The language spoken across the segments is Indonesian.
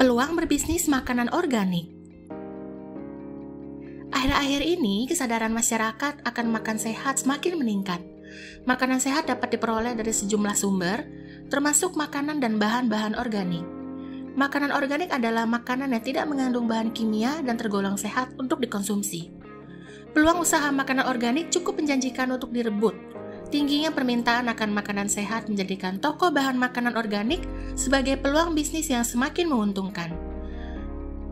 Peluang berbisnis makanan organik. Akhir-akhir ini, kesadaran masyarakat akan makan sehat semakin meningkat. Makanan sehat dapat diperoleh dari sejumlah sumber, termasuk makanan dan bahan-bahan organik. Makanan organik adalah makanan yang tidak mengandung bahan kimia dan tergolong sehat untuk dikonsumsi. Peluang usaha makanan organik cukup menjanjikan untuk direbut. Tingginya permintaan akan makanan sehat menjadikan toko bahan makanan organik sebagai peluang bisnis yang semakin menguntungkan.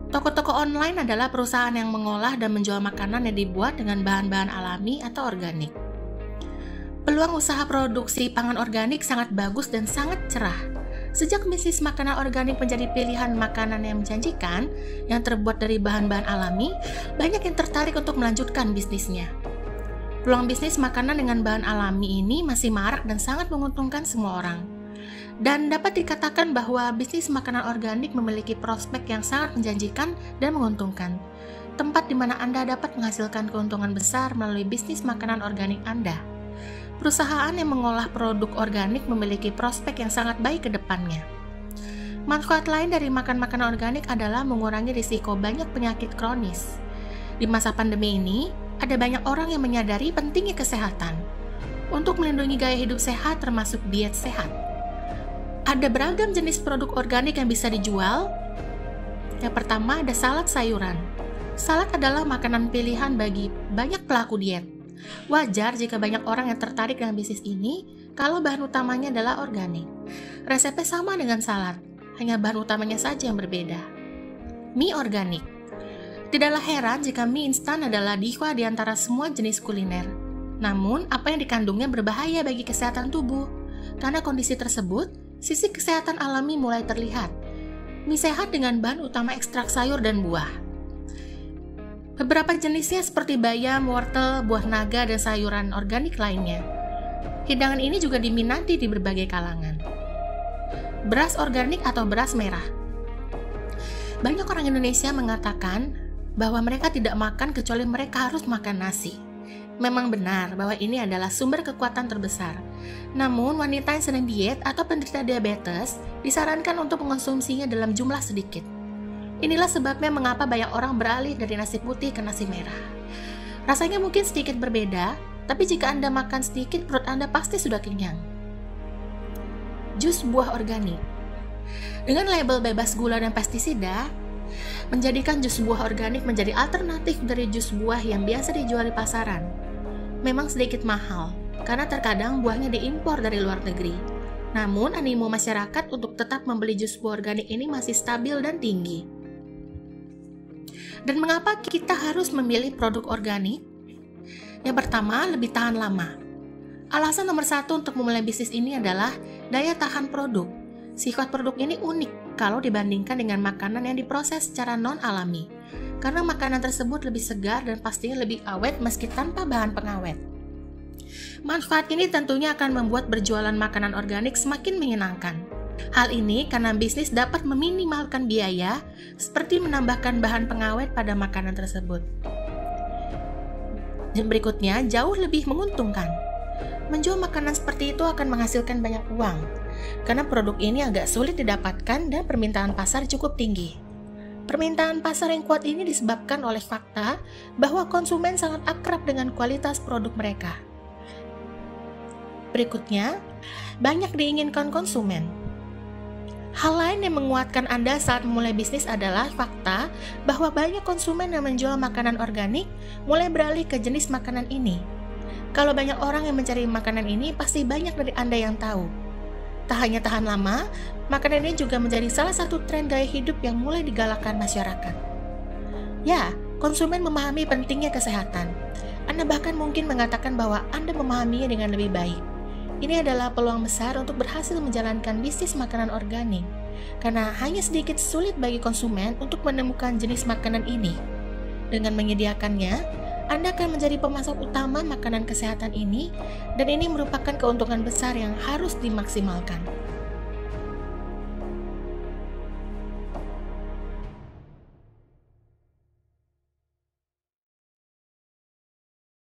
Toko-toko online adalah perusahaan yang mengolah dan menjual makanan yang dibuat dengan bahan-bahan alami atau organik. Peluang usaha produksi pangan organik sangat bagus dan sangat cerah. Sejak bisnis makanan organik menjadi pilihan makanan yang menjanjikan, yang terbuat dari bahan-bahan alami, banyak yang tertarik untuk melanjutkan bisnisnya. Peluang bisnis makanan dengan bahan alami ini masih marak dan sangat menguntungkan semua orang. Dan dapat dikatakan bahwa bisnis makanan organik memiliki prospek yang sangat menjanjikan dan menguntungkan. Tempat di mana Anda dapat menghasilkan keuntungan besar melalui bisnis makanan organik Anda. Perusahaan yang mengolah produk organik memiliki prospek yang sangat baik ke depannya. Manfaat lain dari makan makanan organik adalah mengurangi risiko banyak penyakit kronis. Di masa pandemi ini, ada banyak orang yang menyadari pentingnya kesehatan. Untuk melindungi gaya hidup sehat termasuk diet sehat. Ada beragam jenis produk organik yang bisa dijual. Yang pertama ada salad sayuran. Salad adalah makanan pilihan bagi banyak pelaku diet. Wajar jika banyak orang yang tertarik dengan bisnis ini kalau bahan utamanya adalah organik. Resepnya sama dengan salad, hanya bahan utamanya saja yang berbeda. Mie organik. Tidaklah heran jika mie instan adalah diva di antara semua jenis kuliner. Namun, apa yang dikandungnya berbahaya bagi kesehatan tubuh. Karena kondisi tersebut, sisi kesehatan alami mulai terlihat. Mie sehat dengan bahan utama ekstrak sayur dan buah. Beberapa jenisnya seperti bayam, wortel, buah naga, dan sayuran organik lainnya. Hidangan ini juga diminati di berbagai kalangan. Beras organik atau beras merah. Banyak orang Indonesia mengatakan bahwa mereka tidak makan kecuali mereka harus makan nasi. Memang benar bahwa ini adalah sumber kekuatan terbesar. Namun, wanita yang sedang diet atau penderita diabetes disarankan untuk mengonsumsinya dalam jumlah sedikit. Inilah sebabnya mengapa banyak orang beralih dari nasi putih ke nasi merah. Rasanya mungkin sedikit berbeda, tapi jika Anda makan sedikit, perut Anda pasti sudah kenyang. Jus buah organik. Dengan label bebas gula dan pestisida, menjadikan jus buah organik menjadi alternatif dari jus buah yang biasa dijual di pasaran. Memang sedikit mahal, karena terkadang buahnya diimpor dari luar negeri. Namun, animo masyarakat untuk tetap membeli jus buah organik ini masih stabil dan tinggi. Dan mengapa kita harus memilih produk organik? Yang pertama, lebih tahan lama. Alasan nomor satu untuk memulai bisnis ini adalah daya tahan produk. Sifat produk ini unik kalau dibandingkan dengan makanan yang diproses secara non-alami, karena makanan tersebut lebih segar dan pastinya lebih awet meski tanpa bahan pengawet. Manfaat ini tentunya akan membuat berjualan makanan organik semakin menyenangkan. Hal ini karena bisnis dapat meminimalkan biaya, seperti menambahkan bahan pengawet pada makanan tersebut. Dan berikutnya, jauh lebih menguntungkan. Menjual makanan seperti itu akan menghasilkan banyak uang, karena produk ini agak sulit didapatkan dan permintaan pasar cukup tinggi. Permintaan pasar yang kuat ini disebabkan oleh fakta bahwa konsumen sangat akrab dengan kualitas produk mereka. Berikutnya, banyak diinginkan konsumen. Hal lain yang menguatkan Anda saat memulai bisnis adalah fakta bahwa banyak konsumen yang menjual makanan organik mulai beralih ke jenis makanan ini. Kalau banyak orang yang mencari makanan ini, pasti banyak dari Anda yang tahu. Tak hanya tahan lama, makanan ini juga menjadi salah satu tren gaya hidup yang mulai digalakkan masyarakat. Ya, konsumen memahami pentingnya kesehatan. Anda bahkan mungkin mengatakan bahwa Anda memahaminya dengan lebih baik. Ini adalah peluang besar untuk berhasil menjalankan bisnis makanan organik, karena hanya sedikit sulit bagi konsumen untuk menemukan jenis makanan ini. Dengan menyediakannya, Anda akan menjadi pemasok utama makanan kesehatan ini, dan ini merupakan keuntungan besar yang harus dimaksimalkan.